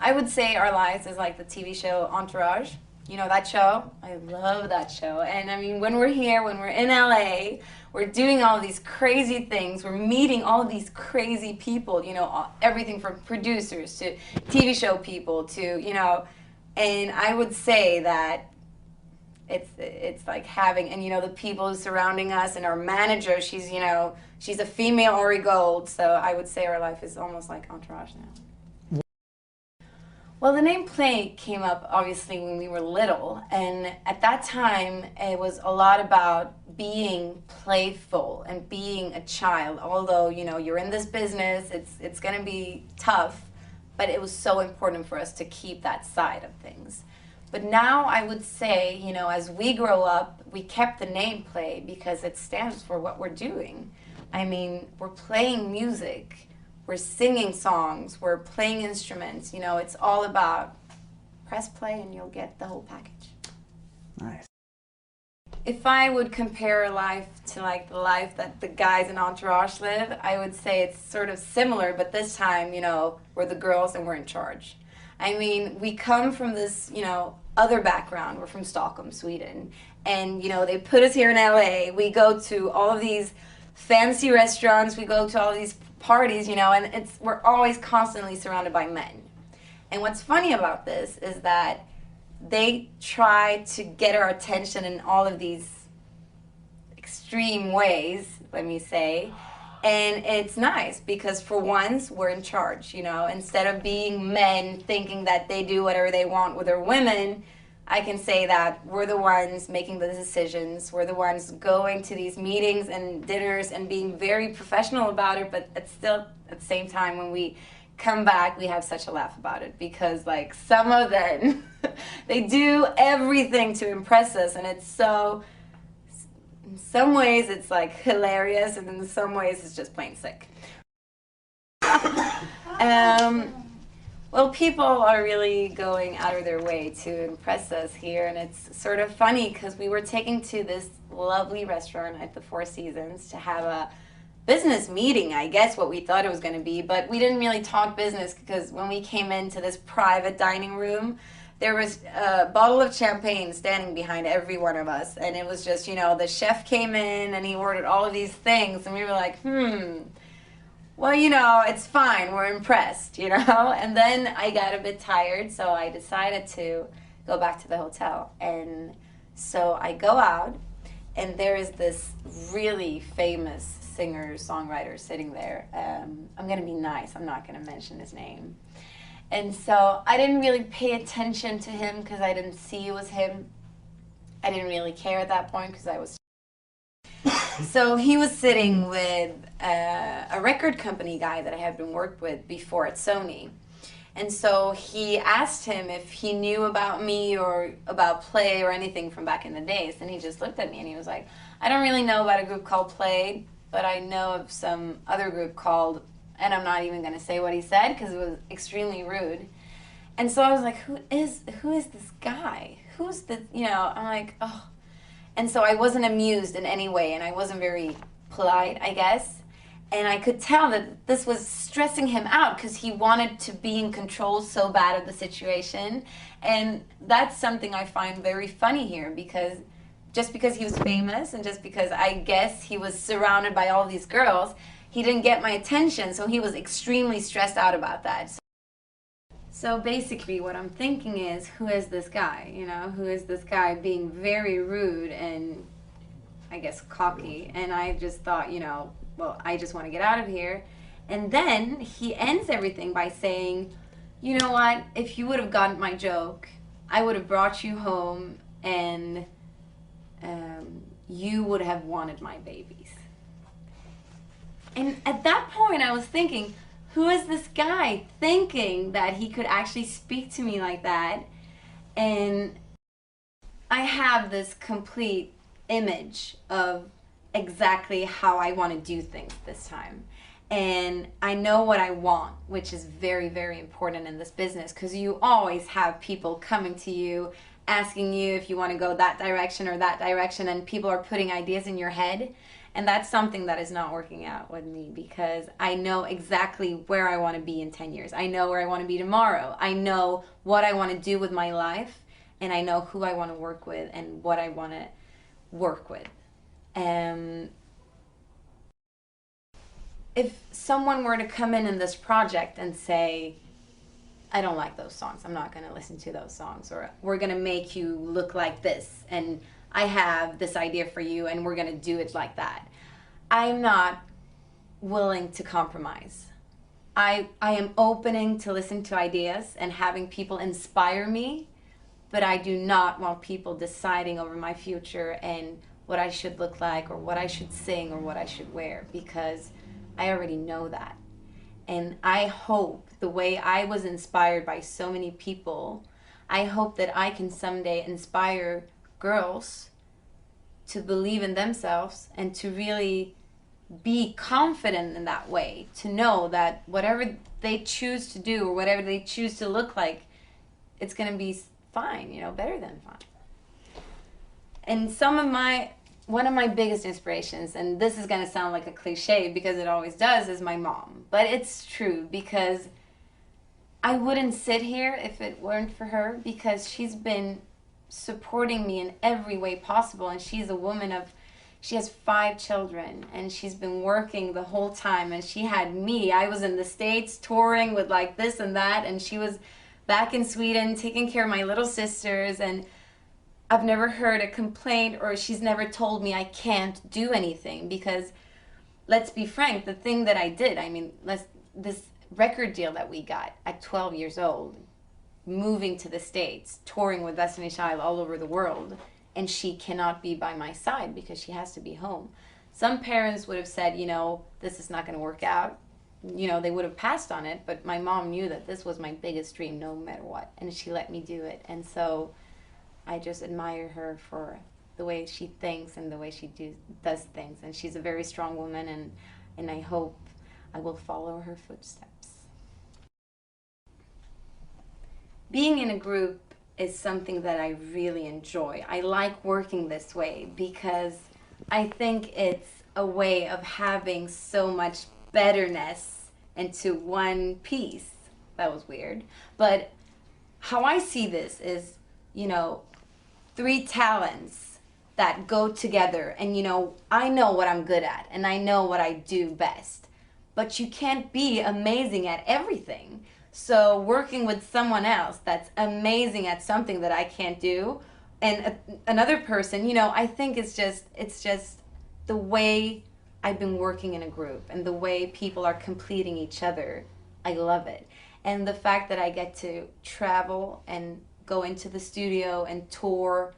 I would say our lives is like the TV show Entourage. You know that show? I love that show. And I mean, when we're here, when we're in LA, we're doing all these crazy things. We're meeting all of these crazy people, you know, everything from producers to TV show people to, you know, and I would say that it's like having, and you know, the people surrounding us and our manager, she's, you know, she's a female Ori Gold, so I would say our life is almost like Entourage now. Well, the name Play came up obviously when we were little, and at that time it was a lot about being playful and being a child. Although, you know, you're in this business, it's going to be tough, but it was so important for us to keep that side of things. But now I would say, you know, as we grow up, we kept the name Play because it stands for what we're doing. I mean, we're playing music. We're singing songs, we're playing instruments, you know, it's all about press play and you'll get the whole package. Nice. If I would compare life to like the life that the guys in Entourage live, I would say it's sort of similar, but this time, you know, we're the girls and we're in charge. I mean, we come from this, you know, other background. We're from Stockholm, Sweden, and, you know, they put us here in LA. We go to all of these fancy restaurants, we go to all these parties, you know, and we're always constantly surrounded by men. And what's funny about this is that they try to get our attention in all of these extreme ways, let me say, and it's nice because for once we're in charge, you know, instead of being men thinking that they do whatever they want with their women, I can say that we're the ones making the decisions. We're the ones going to these meetings and dinners and being very professional about it, but it's still at the same time when we come back, we have such a laugh about it because like some of them, they do everything to impress us, and it's so, in some ways it's like hilarious, and in some ways it's just plain sick. Well, people are really going out of their way to impress us here, and it's sort of funny because we were taken to this lovely restaurant at the Four Seasons to have a business meeting, I guess what we thought it was going to be, but we didn't really talk business because when we came into this private dining room, there was a bottle of champagne standing behind every one of us, and it was just, you know, the chef came in and he ordered all of these things, and we were like, well, you know, it's fine, we're impressed, you know? And then I got a bit tired, so I decided to go back to the hotel. And so I go out, and there is this really famous singer-songwriter sitting there. I'm gonna be nice, I'm not gonna mention his name. And so I didn't really pay attention to him because I didn't see it was him. I didn't really care at that point because I was so he was sitting with a record company guy that I had been worked with before at Sony. And so he asked him if he knew about me or about Play or anything from back in the days. And he just looked at me and he was like, I don't really know about a group called Play, but I know of some other group called, and I'm not even going to say what he said because it was extremely rude. And so I was like, who is this guy? Who's the, you know, I'm like, oh. And so I wasn't amused in any way, and I wasn't very polite, I guess. And I could tell that this was stressing him out because he wanted to be in control so bad of the situation. And that's something I find very funny here, because just because he was famous and just because I guess he was surrounded by all these girls, he didn't get my attention, so he was extremely stressed out about that. So basically what I'm thinking is, who is this guy? You know, who is this guy being very rude and I guess cocky? And I just thought, you know, well, I just want to get out of here. And then he ends everything by saying, you know what, if you would have gotten my joke, I would have brought you home and you would have wanted my babies. And at that point I was thinking, who is this guy thinking that he could actually speak to me like that? And I have this complete image of exactly how I want to do things this time. And I know what I want, which is very, very important in this business, because you always have people coming to you, asking you if you want to go that direction or that direction, and people are putting ideas in your head. And that's something that is not working out with me because I know exactly where I want to be in 10 years. I know where I want to be tomorrow. I know what I want to do with my life, and I know who I want to work with and what I want to work with. If someone were to come in this project and say, I don't like those songs, I'm not going to listen to those songs, or we're going to make you look like this, and I have this idea for you, and we're going to do it like that, I'm not willing to compromise. I am opening to listen to ideas and having people inspire me, but I do not want people deciding over my future and what I should look like or what I should sing or what I should wear, because I already know that. And I hope the way I was inspired by so many people, I hope that I can someday inspire girls to believe in themselves and to really be confident in that way, to know that whatever they choose to do or whatever they choose to look like, it's going to be fine, you know, better than fine. And one of my biggest inspirations, and this is going to sound like a cliche because it always does, is my mom. But it's true, because I wouldn't sit here if it weren't for her, because she's been supporting me in every way possible. And she's a woman she has 5 children, and she's been working the whole time, and she had me. I was in the States touring with like this and that, and she was back in Sweden taking care of my little sisters, and I've never heard a complaint, or she's never told me I can't do anything, because let's be frank, the thing that I did, I mean, this record deal that we got at 12 years old, moving to the States, touring with Destiny Child all over the world, and she cannot be by my side because she has to be home. Some parents would have said, you know, this is not going to work out. You know, they would have passed on it, but my mom knew that this was my biggest dream no matter what, and she let me do it. And so I just admire her for the way she thinks and the way she does things. And she's a very strong woman, and I hope I will follow her footsteps. Being in a group is something that I really enjoy. I like working this way because I think it's a way of having so much betterness into one piece. That was weird. But how I see this is, you know, 3 talents that go together, and you know, I know what I'm good at and I know what I do best, but you can't be amazing at everything. So working with someone else that's amazing at something that I can't do, and another person, you know, I think it's just the way I've been working in a group and the way people are completing each other. I love it. And the fact that I get to travel and go into the studio and tour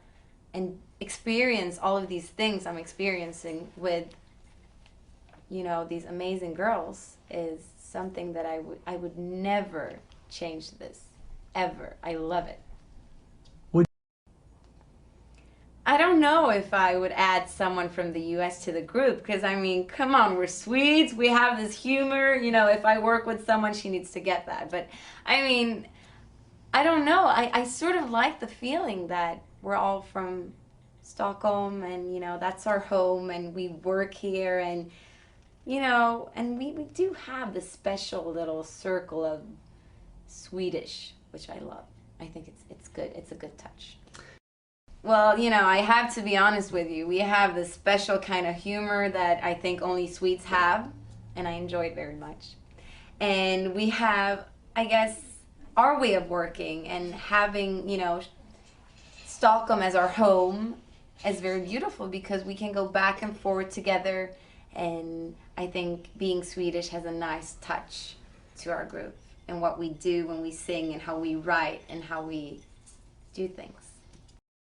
and experience all of these things I'm experiencing with, you know, these amazing girls is something that I would never change this, ever. I love it. I don't know if I would add someone from the US to the group, because I mean, come on, we're Swedes, we have this humor, you know, if I work with someone, she needs to get that. But I mean, I don't know, I sort of like the feeling that we're all from Stockholm, and you know, that's our home, and we work here, and you know, and we do have this special little circle of Swedish, which I love. I think it's good. It's a good touch. Well, you know, I have to be honest with you. We have this special kind of humor that I think only Swedes have, and I enjoy it very much. And we have, I guess, our way of working and having, you know, Stockholm as our home is very beautiful because we can go back and forth together. And I think being Swedish has a nice touch to our group and what we do when we sing and how we write and how we do things.